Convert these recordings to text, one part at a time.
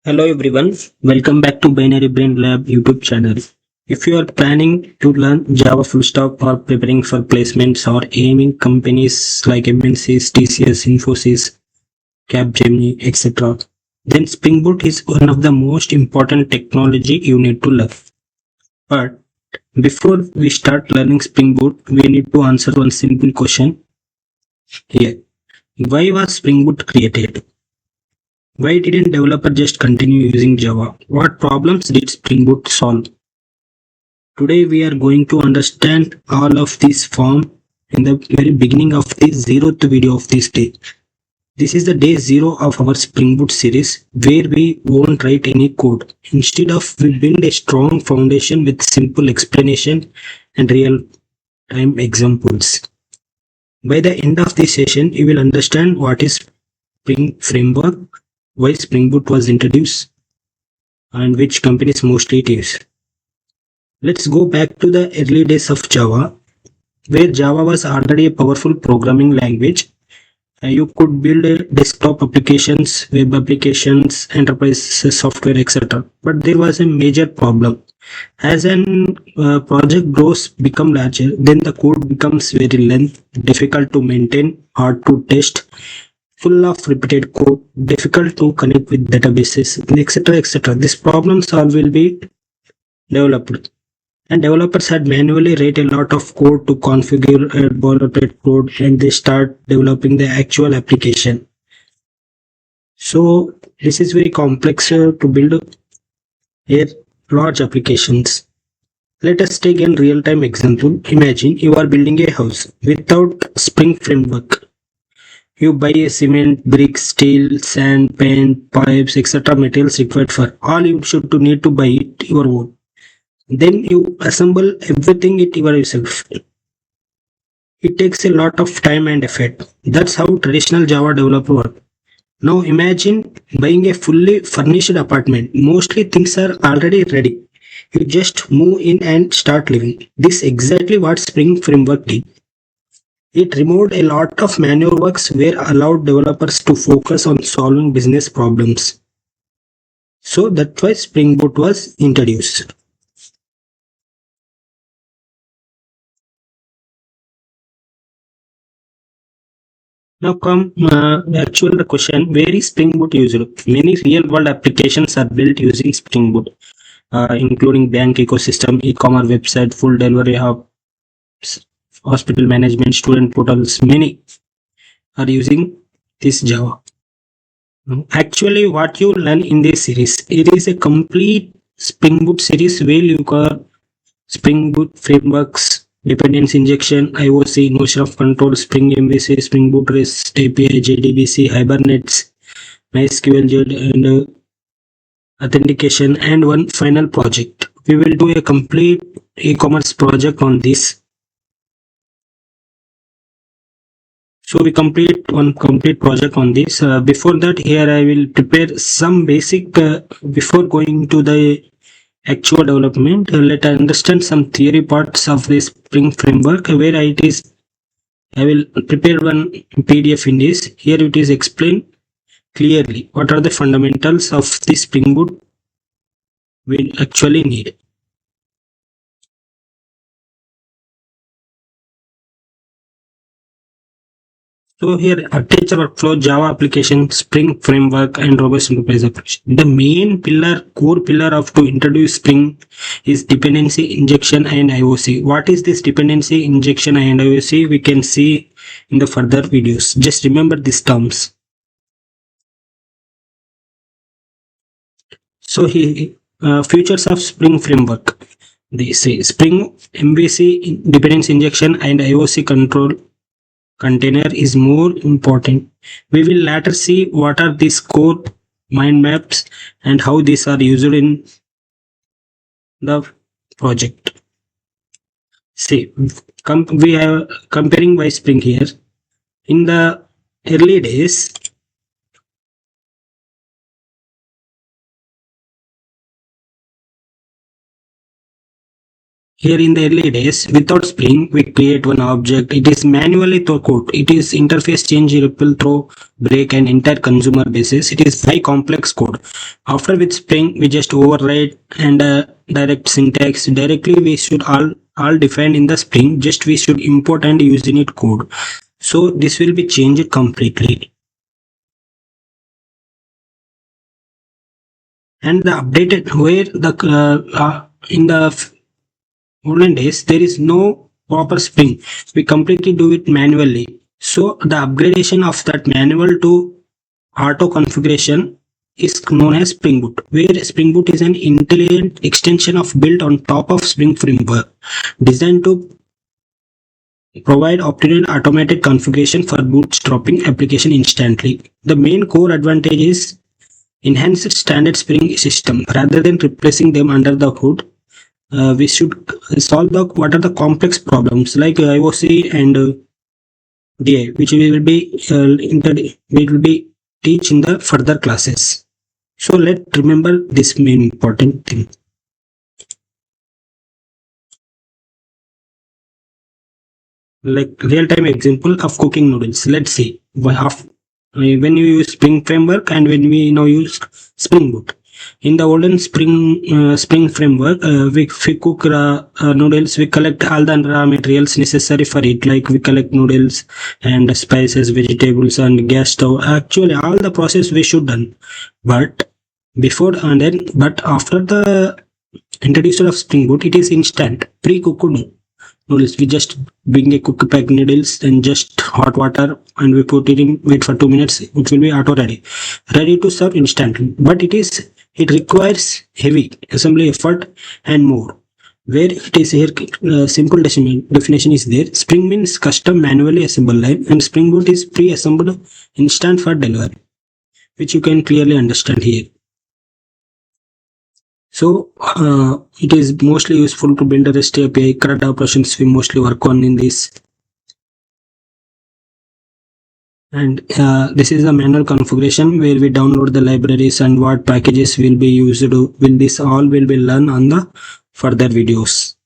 Hello everyone, welcome back to Binary Brain Lab YouTube channel. If you are planning to learn Java full stack or preparing for placements or aiming companies like MNCs, TCS, Infosys, Capgemini, etc., then Spring Boot is one of the most important technology you need to learn. But before we start learning Spring Boot, we need to answer one simple question here. Why was Spring Boot created? Why didn't developer just continue using Java? What problems did Spring Boot solve? Today we are going to understand all of this form in the very beginning of the zeroth video of this day. This is the day 0 of our Spring Boot series where we won't write any code. Instead of we build a strong foundation with simple explanation and real time examples. By the end of this session, you will understand what is Spring Framework, why Spring Boot was introduced, and which companies mostly it is. Let's go back to the early days of Java, where Java was already a powerful programming language. You could build desktop applications, web applications, enterprise software, etc. But there was a major problem. As an project grows, become larger, then the code becomes very lengthy, difficult to maintain, hard to test, full of repeated code, difficult to connect with databases, etc. etc. These problems all will be developed. And developers had manually write a lot of code to configure boilerplate code and they start developing the actual application. So this is very complex to build a large applications. Let us take a real-time example. Imagine you are building a house without Spring Framework. You buy a cement, bricks, steel, sand, paint, pipes, etc. materials required for all you should to need to buy it your own. Then you assemble everything it yourself. It takes a lot of time and effort. That's how traditional Java developer work. Now imagine buying a fully furnished apartment. Mostly things are already ready. You just move in and start living. This is exactly what Spring Framework did. It removed a lot of manual works where allowed developers to focus on solving business problems. So that's why Spring Boot was introduced. Now come actual the question, where is Spring Boot used? Many real world applications are built using Spring Boot, including bank ecosystem, e-commerce website, full delivery hub, hospital management, student portals. Many are using this Java. Actually, what you learn in this series, it is a complete Spring Boot series where you got Spring Boot frameworks, dependency injection, IOC, notion of control, Spring MVC, Spring Boot REST API, JDBC, Hibernates, MySQL, and authentication, and one final project. We will do a complete e-commerce project on this. So we complete one complete project on this. Before that, here I will prepare some basic before going to the actual development. Let us understand some theory parts of this Spring framework where it is. I will prepare one PDF in this. Here it is explained clearly what are the fundamentals of the Spring Boot we actually need. So here architecture workflow, Java application, Spring framework, and robust enterprise application. The main pillar, core pillar of to introduce Spring is dependency injection and IOC. What is this dependency injection and IOC? We can see in the further videos. Just remember these terms. So here, features of Spring framework. They say Spring MVC dependency injection and IOC control container is more important. We will later see what are these core mind maps and how these are used in the project. See, we are comparing by Spring here. In the early days, here in the early days, without Spring, we create one object. It is manually through code. It is interface change, ripple, throw, break, and entire consumer basis. It is high complex code. After with Spring, we just override and direct syntax. Directly, we should all define in the Spring. Just we should import and use in it code. So this will be changed completely. And the updated where the in the olden days there is no proper Spring. We completely do it manually. So the upgradation of that manual to auto configuration is known as Spring Boot, where Spring Boot is an intelligent extension of built on top of Spring framework, designed to provide optimal automated configuration for bootstrapping application instantly. The main core advantage is enhanced standard Spring system rather than replacing them under the hood. We should solve the what are the complex problems like IOC and DI, which we will be teach in the further classes. So let's remember this main important thing. Like real-time example of cooking noodles. Let's see when you use Spring framework and when we now use Spring Boot. In the olden Spring framework, we cook noodles. We collect all the raw materials necessary for it, like we collect noodles and spices, vegetables, and gas stove. Actually, all the process we should done, but before and then, but after the introduction of Spring Boot, it is instant pre-cooked noodles. We just bring a cookie pack noodles and just hot water and we put it in, wait for 2 minutes, it will be auto ready to serve instantly. But it requires heavy assembly effort and more. Where it is here, simple definition is there. Spring means custom manually assembled line and Spring Boot is pre-assembled instant for delivery, which you can clearly understand here. So it is mostly useful to build a REST API. CRUD operations we mostly work on in this. And this is the manual configuration where we download the libraries and what packages will be used. This all will be learned on the further videos.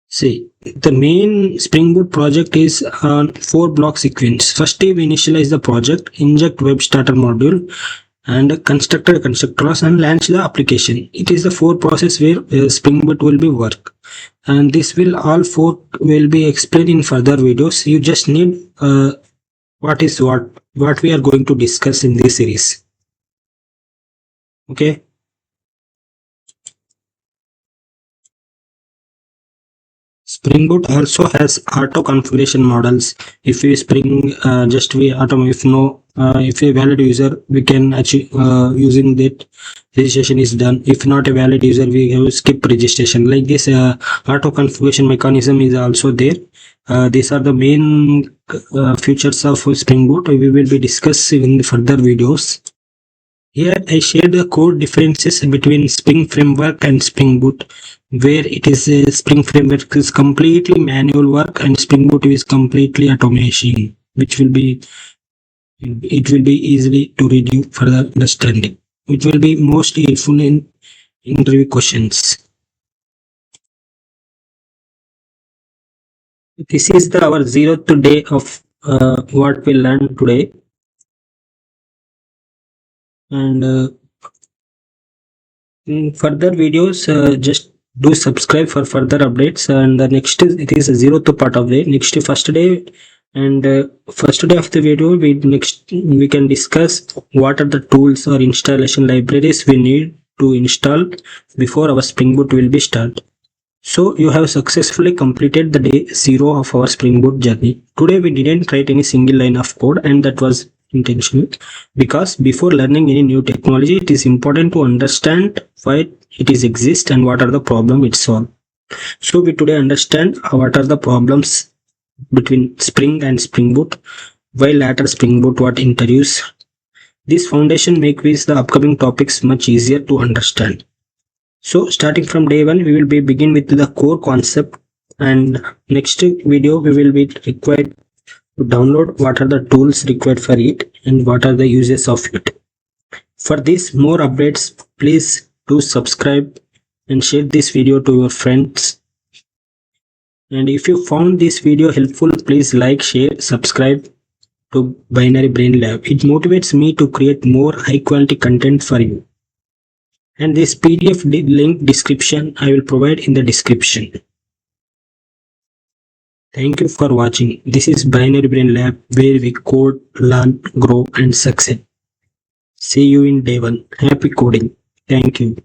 See, the main Spring Boot project is on 4-block sequence. Firstly, we initialize the project, inject web starter module, and constructor class and launch the application. It is the 4 process where Spring Boot will be work, and this will all 4 will be explained in further videos. You just need what we are going to discuss in this series. Okay. Spring Boot also has auto configuration models. If we Spring just we auto, if no if a valid user, we can achieve using that registration is done. If not a valid user, we have skip registration. Like this auto configuration mechanism is also there. These are the main features of Spring Boot. We will be discussing in the further videos. Here I shared the core differences between Spring Framework and Spring Boot, where it is Spring Framework is completely manual work and Spring Boot is completely automation, which will be easily to read you for the understanding. It will be most helpful in interview questions. This is our 0th day of what we learned today. And in further videos, just do subscribe for further updates. And the next it is a 0th part of the next first day. And first day of the video, we can discuss what are the tools or installation libraries we need to install before our Spring Boot will be started. So you have successfully completed the day 0 of our Spring Boot journey. Today we didn't write any single line of code, and that was intentional, because before learning any new technology, it is important to understand why it is exist and what are the problem it solve. So we today understand what are the problems between Spring and Spring Boot, why later Spring Boot what introduce. This foundation makes the upcoming topics much easier to understand. So starting from day 1, we will be begin with the core concept, and next video we will be required to download what are the tools required for it and what are the uses of it. For this more updates, please do subscribe and share this video to your friends. And if you found this video helpful, please like, share, subscribe to Binary Brain Lab. It motivates me to create more high quality content for you. And this PDF link description I will provide in the description. Thank you for watching. This is Binary Brain Lab, where we code, learn, grow and succeed. See you in day 1. Happy coding. Thank you.